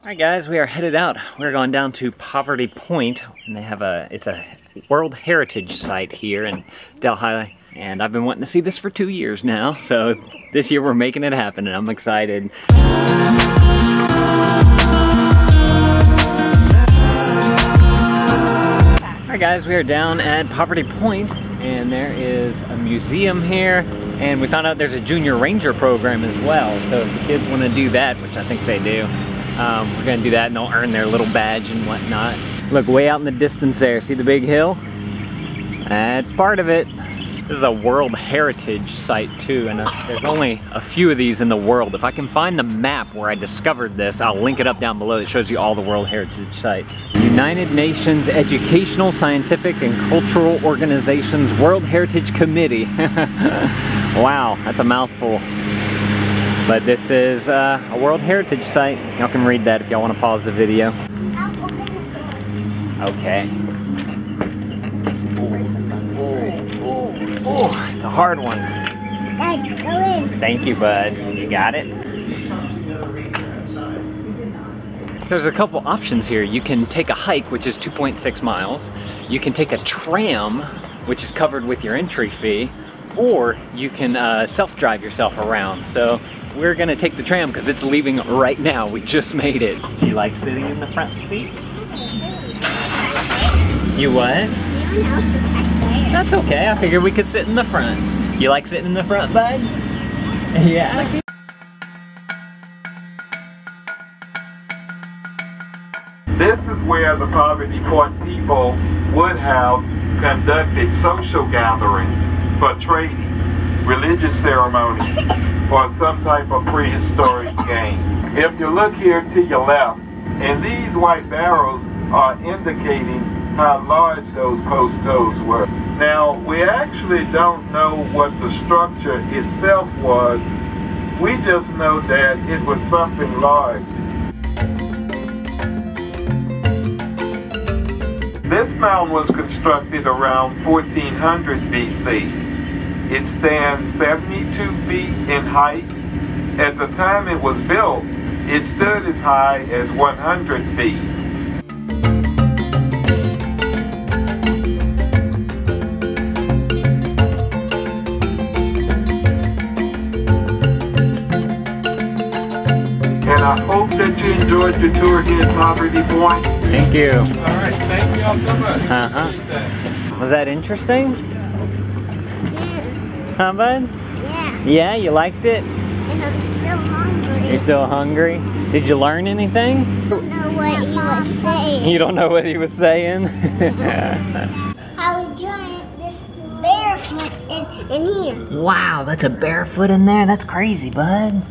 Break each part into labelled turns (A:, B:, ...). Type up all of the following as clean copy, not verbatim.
A: Alright guys, we are headed out. We're going down to Poverty Point, and they have it's a World Heritage Site here in Delhi, and I've been wanting to see this for 2 years now, so this year we're making it happen, and I'm excited. Alright guys, we are down at Poverty Point, and there is a museum here, and we found out there's a junior ranger program as well, so if the kids want to do that, which I think they do, we're gonna do that and they'll earn their little badge and whatnot. Look, way out in the distance there, see the big hill? That's part of it. This is a World Heritage Site too, and there's only a few of these in the world. If I can find the map where I discovered this, I'll link it up down below. It shows you all the World Heritage Sites. United Nations Educational, Scientific, and Cultural Organizations World Heritage Committee. Wow, that's a mouthful. But this is a World Heritage Site. Y'all can read that if y'all want to pause the video. Okay. Oh, it's a hard one.
B: Dad, go in.
A: Thank you, bud. You got it? There's a couple options here. You can take a hike, which is 2.6 miles. You can take a tram, which is covered with your entry fee, or you can self-drive yourself around. So we're gonna take the tram because it's leaving right now. We just made it. Do you like sitting in the front seat? You what? That's okay. I figured we could sit in the front. You like sitting in the front, bud? Yeah.
C: This is where the Poverty Point people would have conducted social gatherings for trading, religious ceremonies, or some type of prehistoric game. If you look here to your left, and these white barrels are indicating how large those post toes were. Now, we actually don't know what the structure itself was. We just know that it was something large. This mound was constructed around 1400 BC. It stands 72 feet in height. At the time it was built, it stood as high as 100 feet. And I hope that you enjoyed your tour here at Poverty Point.
A: Thank you.
C: All right, thank you all so much.
A: Was that interesting?
B: Yeah.
A: Huh, bud?
B: Yeah.
A: Yeah, you liked it?
B: And I'm still hungry.
A: You're still hungry? Did you learn anything?
B: I don't know what he was saying.
A: You don't know what he was saying?
B: How giant this barefoot is in here.
A: Wow, that's a barefoot in there? That's crazy, bud.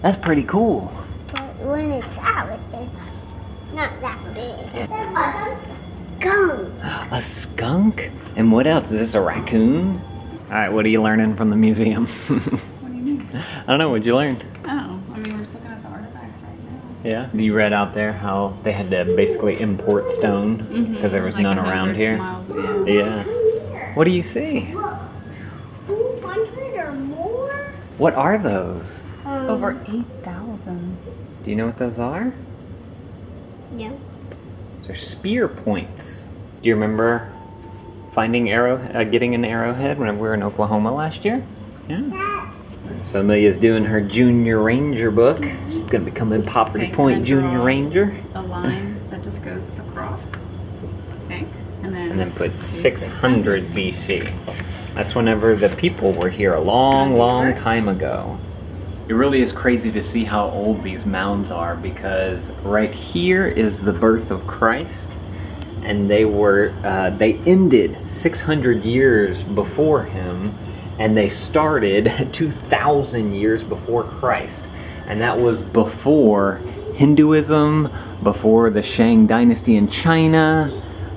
A: That's pretty cool.
B: But when it's out, it's not that big. A skunk.
A: A skunk? And what else? Is this a raccoon? Alright, what are you learning from the museum?
D: What do you mean?
A: I don't know, what'd you learn?
D: Oh, I mean, we're just looking at the artifacts right now.
A: Yeah? You read out there how they had to basically import stone because there was
D: Like
A: none around
D: 100
A: here?
D: miles away.
A: Yeah. What do you see?
B: Look, 200 or more?
A: What are those?
D: Over 8,000.
A: Do you know what those are?
B: No.
A: They're spear points. Do you remember finding getting an arrowhead when we were in Oklahoma last year? Yeah. So Amelia's doing her junior ranger book. She's gonna become a Poverty Point junior ranger.
D: A line that just goes across. Okay. And then
A: Put 600 BC. That's whenever the people were here a long, long time ago. It really is crazy to see how old these mounds are, because right here is the birth of Christ, and they ended 600 years before him, and they started 2,000 years before Christ, and that was before Hinduism, before the Shang dynasty in China,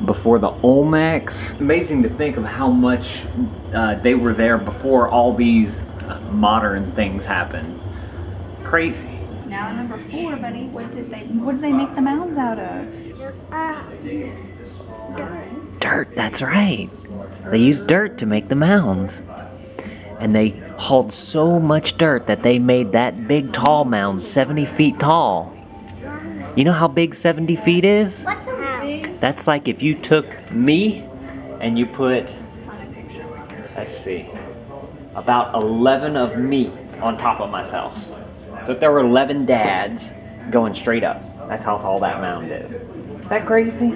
A: before the Olmecs. Amazing to think of how much they were there before all these modern things happened. Crazy.
D: now number 4, buddy. What did they make the mounds out of?
A: Dirt, that's right. They used dirt to make the mounds. And they hauled so much dirt that they made that big tall mound 70 feet tall. You know how big 70 feet is?
B: What's a mound?
A: That's like if you took me and you put, let's see, about 11 of me on top of myself. So if there were 11 dads going straight up, that's how tall that mound is. Is that crazy?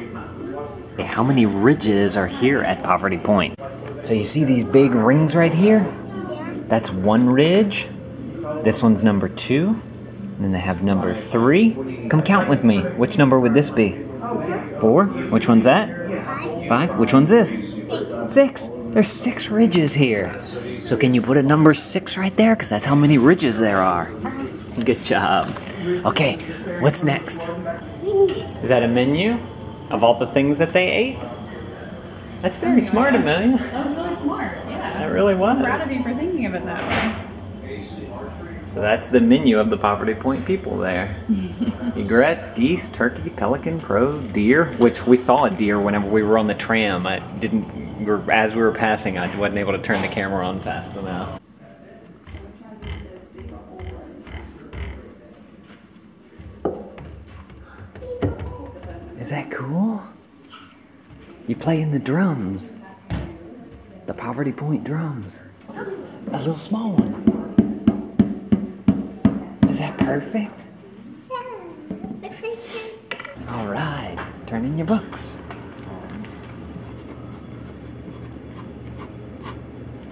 A: Okay, how many ridges are here at Poverty Point? So you see these big rings right here? That's one ridge. This one's number 2. And then they have number 3. Come count with me. Which number would this be? 4. Which one's that? 5. Which one's this? 6. There's 6 ridges here. So can you put a number 6 right there? Because that's how many ridges there are. Good job. Okay, what's next? Is that a menu of all the things that they ate? That's very smart, Amelia.
D: That was really smart, yeah.
A: That really was.
D: I'm proud of you for thinking of it that way.
A: So that's the menu of the Poverty Point people there. Egrets, geese, turkey, pelican, crow, deer, which we saw a deer whenever we were on the tram. As we were passing, I wasn't able to turn the camera on fast enough. Is that cool? You play in the drums. The Poverty Point drums. A little small one. Is that perfect? All right, turn in your books.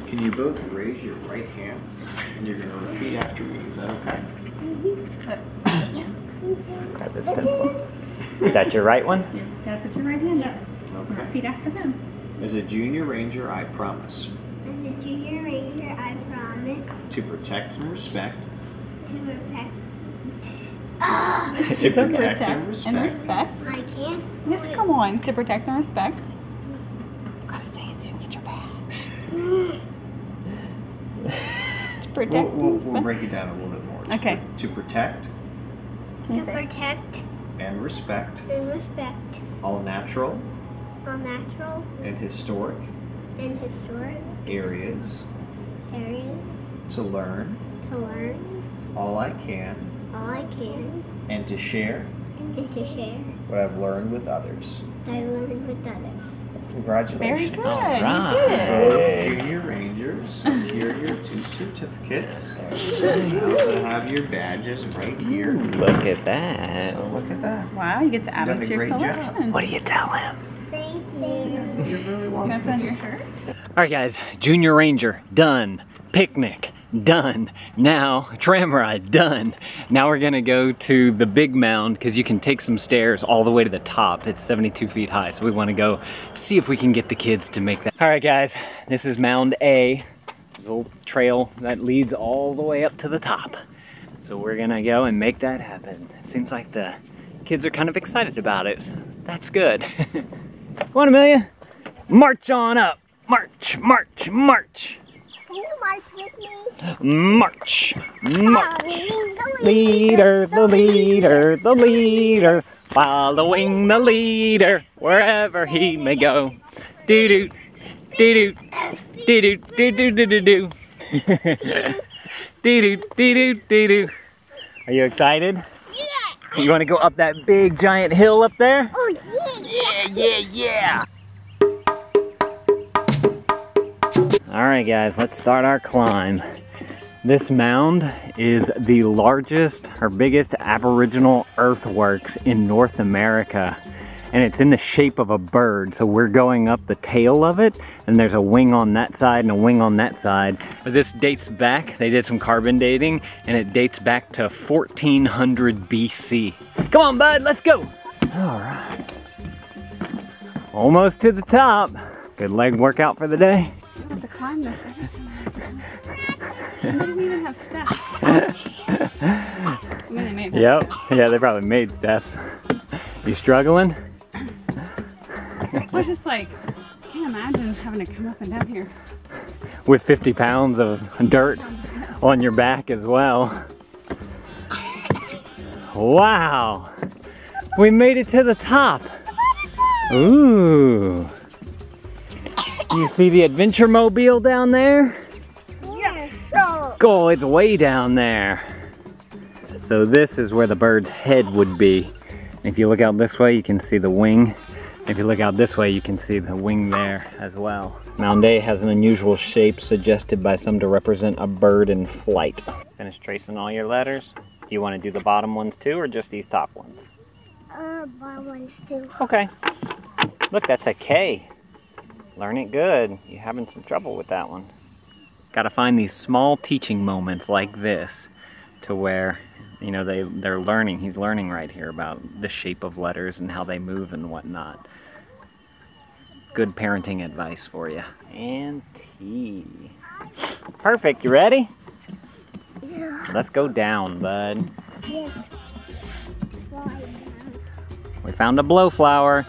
E: Can you both raise your right hands and you're going to repeat after me? Is that okay?
A: Grab this pencil. Is that your right one?
D: You gotta put your right hand up.
E: Okay.
D: Repeat after them.
E: As a junior ranger, I promise
B: As a junior ranger, I promise
E: to protect and respect.
B: to protect.
E: To protect and respect.
D: And respect.
B: I can't.
D: Yes, come on. To protect and respect. You gotta say it so you can get your badge. To protect and
E: We'll
D: respect.
E: break it down a little bit more.
D: Okay.
E: To protect
D: Can you
B: To
D: say it?
B: protect
E: and respect
B: and respect
E: all natural
B: all natural
E: and historic
B: and historic
E: areas.
B: areas.
E: To learn
B: To learn
E: all I can
B: all I can
E: and to share
B: and to share
E: what I've learned with others.
B: what I learn with others.
E: Congratulations.
D: Very good.
A: All
D: You
A: right.
D: did it.
E: Both junior rangers, here are your 2 certificates. You also have your badges right here.
A: Look at that.
E: So look at that.
D: Wow, you get to add
E: Done
D: it
E: a
D: to your
E: great job.
D: collection.
A: What do you tell him?
B: Thank you.
E: You're really
D: Can I
E: welcome.
D: put on your shirt?
A: All right, guys. Junior Ranger done. Picnic done. Now tram ride done. Now we're gonna go to the big mound because you can take some stairs all the way to the top. It's 72 feet high, so we want to go see if we can get the kids to make that. All right, guys. This is Mound A. There's a little trail that leads all the way up to the top. So we're gonna go and make that happen. It seems like the kids are kind of excited about it. That's good. Come on, Amelia. March on up. March, march, march.
B: Can you march with me?
A: March, march.
B: Following the
A: Leader, the leader, the leader. Following the leader, wherever he may go. Doo-doo, doo-doo, doo-doo, doo-doo, doo-doo-doo. Doo-doo, doo-doo, doo-doo. Are you excited?
B: Yeah.
A: You want to go up that big giant hill up there?
B: Oh yeah.
A: Yeah, yeah. All right, guys, let's start our climb. This mound is the largest or biggest aboriginal earthworks in North America. And it's in the shape of a bird. So we're going up the tail of it, and there's a wing on that side and a wing on that side. But this dates back, they did some carbon dating, and it dates back to 1400 BC. Come on, bud, let's go. All right. Almost to the top. Good leg workout for the day.
D: You have to climb this. They didn't even have steps. I mean, they made them.
A: Yep, yeah, they probably made steps. You struggling?
D: I was just like, I can't imagine having to come up and down here.
A: With 50 pounds of dirt on your back as well. Wow, we made it to the top. Ooh. You see the adventure mobile down there?
B: Yeah. So.
A: Oh, it's way down there. So this is where the bird's head would be. If you look out this way, you can see the wing. If you look out this way, you can see the wing there as well. Mound A has an unusual shape suggested by some to represent a bird in flight. Finish tracing all your letters. Do you want to do the bottom ones too, or just these top ones?
B: Bottom ones too.
A: Okay. Look, that's a K. Learn it good. You're having some trouble with that one. Gotta find these small teaching moments like this to where, you know, they're learning. He's learning right here about the shape of letters and how they move and whatnot. Good parenting advice for you. And T. Perfect. You ready?
B: Yeah.
A: Let's go down, bud.
B: Yes. Slide down.
A: We found a blowflower.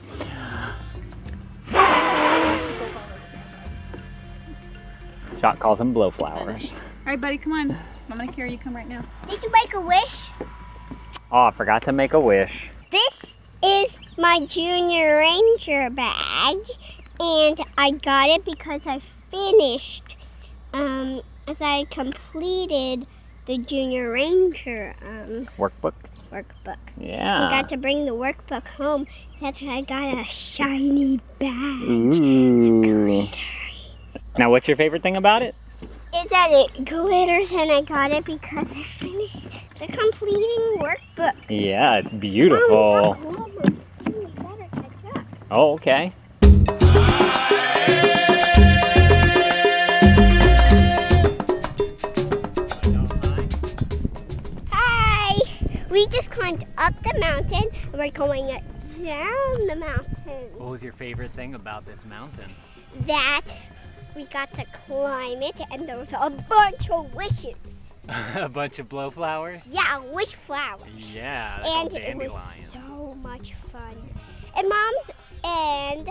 A: Jacques calls them blowflowers.
D: All right, buddy, come on. I'm gonna carry you. Come right now.
B: Did you make a wish?
A: Oh, I forgot to make a wish.
B: This is my Junior Ranger badge, and I got it because I finished, as I completed the Junior Ranger
A: Workbook?
B: workbook.
A: Yeah.
B: I got to bring the workbook home. That's why I got a shiny badge.
A: Ooh. Now, what's your favorite thing about it?
B: Is that it glitters, and I got it because I finished the completing workbook.
A: Yeah, it's beautiful. Oh, okay.
B: Hi! We just climbed up the mountain, and we're going down the mountain.
A: What was your favorite thing about this mountain?
B: That we got to climb it, and there was a bunch of wishes.
A: A bunch of blowflowers?
B: Yeah, wish flowers.
A: Yeah, that's
B: And
A: all
B: it was
A: dandelion.
B: so much fun. And Mom's, and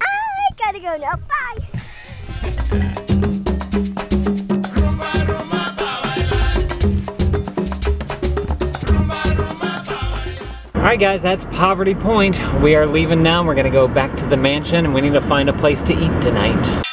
B: I gotta go now. Bye.
A: Alright guys, that's Poverty Point. We are leaving now. We're gonna go back to the mansion and we need to find a place to eat tonight.